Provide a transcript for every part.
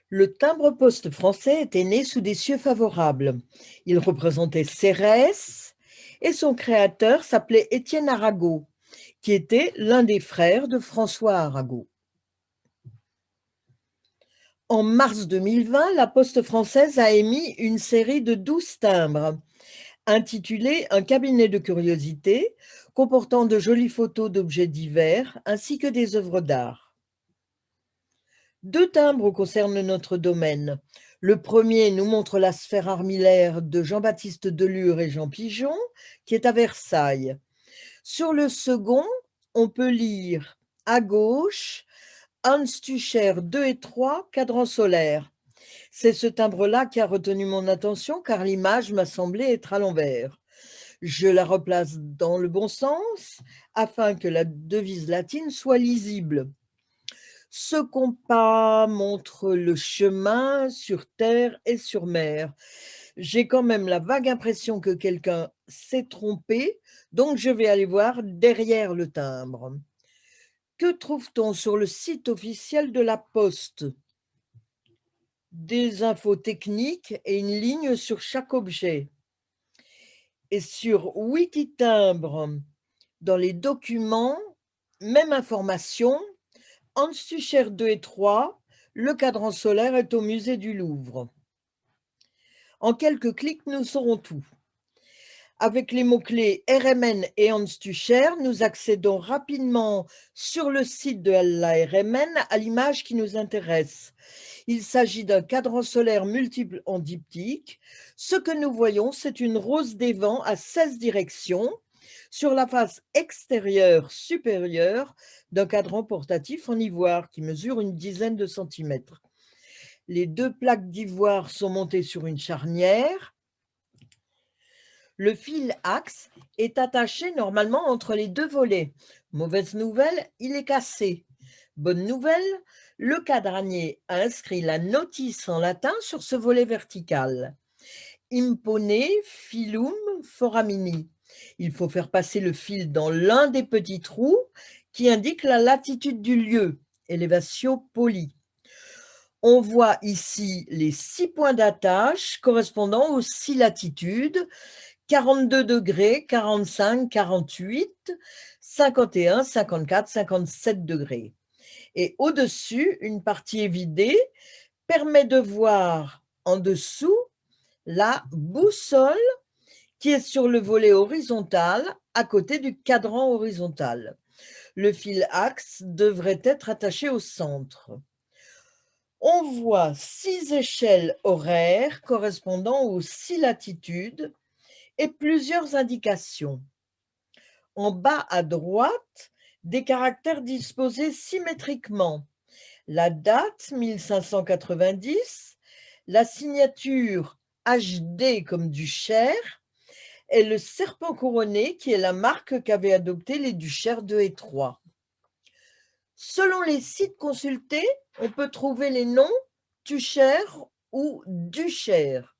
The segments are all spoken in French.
Le timbre-poste français était né sous des cieux favorables. Il représentait Cérès et son créateur s'appelait Étienne Arago, qui était l'un des frères de François Arago. En mars 2020, la Poste française a émis une série de 12 timbres, intitulée Un cabinet de curiosités, comportant de jolies photos d'objets divers ainsi que des œuvres d'art. 2 timbres concernent notre domaine. Le premier nous montre la sphère armillaire de Jean-Baptiste Delure et Jean Pigeon, qui est à Versailles. Sur le second, on peut lire à gauche Hans Tucher 2 et 3, cadran solaire. C'est ce timbre-là qui a retenu mon attention car l'image m'a semblé être à l'envers. Je la replace dans le bon sens afin que la devise latine soit lisible. Ce compas montre le chemin sur terre et sur mer. J'ai quand même la vague impression que quelqu'un s'est trompé, donc je vais aller voir derrière le timbre. Que trouve-t-on sur le site officiel de la Poste? Des infos techniques et une ligne sur chaque objet. Et sur Wikitimbre, dans les documents, même information, Hans Tucher 2 et 3, le cadran solaire est au musée du Louvre. En quelques clics, nous saurons tout. Avec les mots-clés RMN et Hans Tucher, nous accédons rapidement sur le site de la RMN à l'image qui nous intéresse. Il s'agit d'un cadran solaire multiple en diptyque. Ce que nous voyons, c'est une rose des vents à 16 directions sur la face extérieure supérieure d'un cadran portatif en ivoire qui mesure une dizaine de centimètres. Les 2 plaques d'ivoire sont montées sur une charnière. Le fil axe est attaché normalement entre les 2 volets. Mauvaise nouvelle, il est cassé. Bonne nouvelle, le cadranier a inscrit la notice en latin sur ce volet vertical. Impone filum foramini. Il faut faire passer le fil dans l'un des petits trous qui indiquent la latitude du lieu, elevatio poli. On voit ici les 6 points d'attache correspondant aux 6 latitudes, 42 degrés, 45, 48, 51, 54, 57 degrés. Et au-dessus, une partie évidée permet de voir en dessous la boussole qui est sur le volet horizontal à côté du cadran horizontal. Le fil axe devrait être attaché au centre. On voit 6 échelles horaires correspondant aux 6 latitudes et plusieurs indications. En bas à droite, des caractères disposés symétriquement. La date 1590, la signature HD comme Duchère et le serpent couronné qui est la marque qu'avaient adoptée les Duchère 2 et 3. Selon les sites consultés, on peut trouver les noms Tuchère ou Duchère.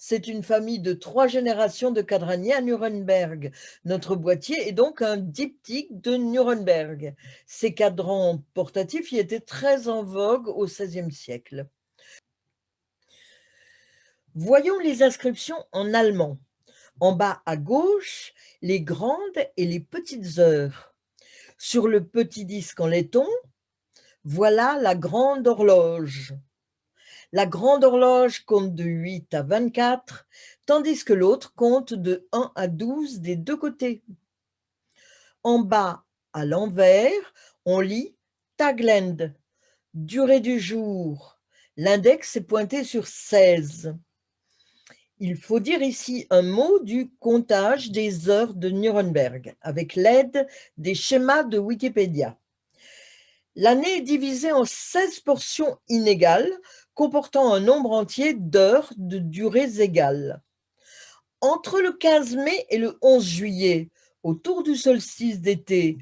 C'est une famille de 3 générations de cadraniers à Nuremberg. Notre boîtier est donc un diptyque de Nuremberg. Ces cadrans portatifs y étaient très en vogue au XVIe siècle. Voyons les inscriptions en allemand. En bas à gauche, les grandes et les petites heures. Sur le petit disque en laiton, voilà la grande horloge. La grande horloge compte de 8 à 24, tandis que l'autre compte de 1 à 12 des 2 côtés. En bas, à l'envers, on lit Taglend, durée du jour. L'index est pointé sur 16. Il faut dire ici un mot du comptage des heures de Nuremberg, avec l'aide des schémas de Wikipédia. L'année est divisée en 16 portions inégales, comportant un nombre entier d'heures de durées égales. Entre le 15 mai et le 11 juillet, autour du solstice d'été,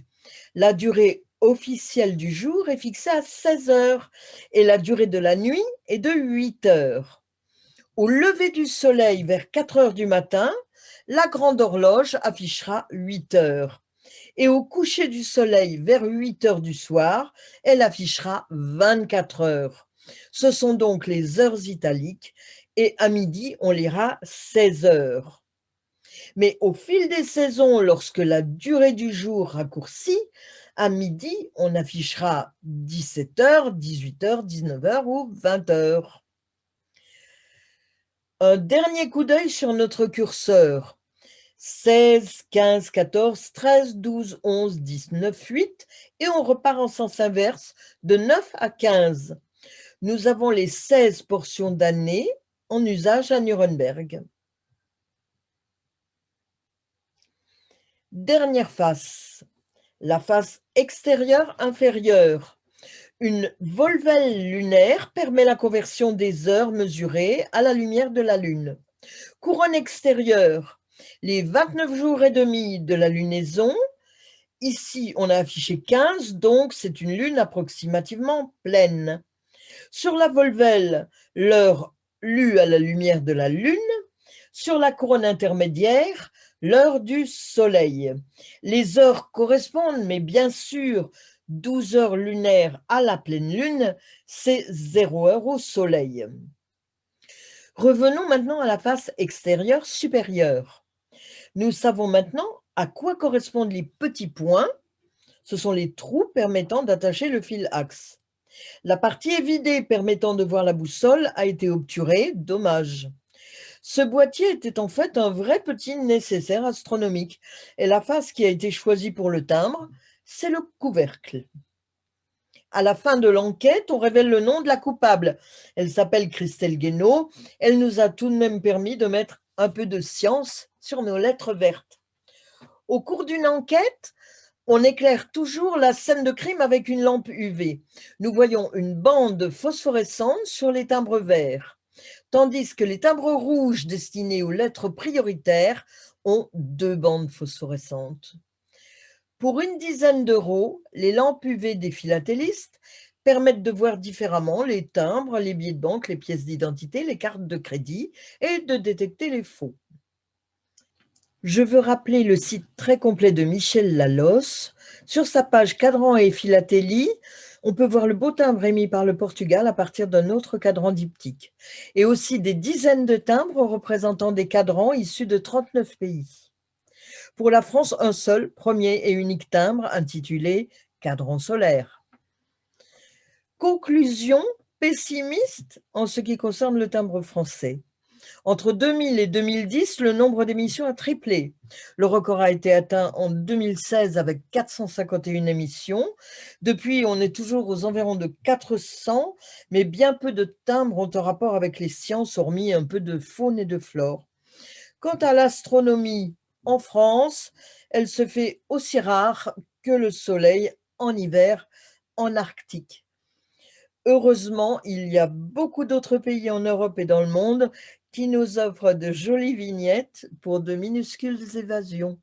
la durée officielle du jour est fixée à 16 heures et la durée de la nuit est de 8 heures. Au lever du soleil vers 4 heures du matin, la grande horloge affichera 8 heures. Et au coucher du soleil vers 8 heures du soir, elle affichera 24 heures. Ce sont donc les heures italiques et à midi, on lira 16 heures. Mais au fil des saisons, lorsque la durée du jour raccourcit, à midi, on affichera 17 heures, 18 heures, 19 heures ou 20 heures. Un dernier coup d'œil sur notre curseur. 16, 15, 14, 13, 12, 11, 10, 9, 8 et on repart en sens inverse de 9 à 15. Nous avons les 16 portions d'année en usage à Nuremberg. Dernière face, la face extérieure inférieure. Une volvelle lunaire permet la conversion des heures mesurées à la lumière de la Lune. Couronne extérieure, les 29 jours et demi de la lunaison. Ici, on a affiché 15, donc c'est une lune approximativement pleine. Sur la volvelle, l'heure lue à la lumière de la Lune. Sur la couronne intermédiaire, l'heure du Soleil. Les heures correspondent, mais bien sûr, 12 heures lunaires à la pleine Lune, c'est 0 heure au Soleil. Revenons maintenant à la face extérieure supérieure. Nous savons maintenant à quoi correspondent les petits points. Ce sont les trous permettant d'attacher le fil axe. La partie évidée permettant de voir la boussole a été obturée, dommage. Ce boîtier était en fait un vrai petit nécessaire astronomique et la face qui a été choisie pour le timbre, c'est le couvercle. À la fin de l'enquête, on révèle le nom de la coupable. Elle s'appelle Christelle Guénaud. Elle nous a tout de même permis de mettre un peu de science sur nos lettres vertes. Au cours d'une enquête, on éclaire toujours la scène de crime avec une lampe UV. Nous voyons une bande phosphorescente sur les timbres verts, tandis que les timbres rouges destinés aux lettres prioritaires ont 2 bandes phosphorescentes. Pour une dizaine d'euros, les lampes UV des philatélistes permettent de voir différemment les timbres, les billets de banque, les pièces d'identité, les cartes de crédit et de détecter les faux. Je veux rappeler le site très complet de Michel Lalosse. Sur sa page Cadran et philatélie, on peut voir le beau timbre émis par le Portugal à partir d'un autre cadran diptyque, et aussi des dizaines de timbres représentant des cadrans issus de 39 pays. Pour la France, un seul, premier et unique timbre intitulé Cadran solaire. Conclusion pessimiste en ce qui concerne le timbre français. Entre 2000 et 2010, le nombre d'émissions a triplé. Le record a été atteint en 2016 avec 451 émissions. Depuis, on est toujours aux environs de 400, mais bien peu de timbres ont un rapport avec les sciences, hormis un peu de faune et de flore. Quant à l'astronomie en France, elle se fait aussi rare que le soleil en hiver en Arctique. Heureusement, il y a beaucoup d'autres pays en Europe et dans le monde qui nous offrent de jolies vignettes pour de minuscules évasions.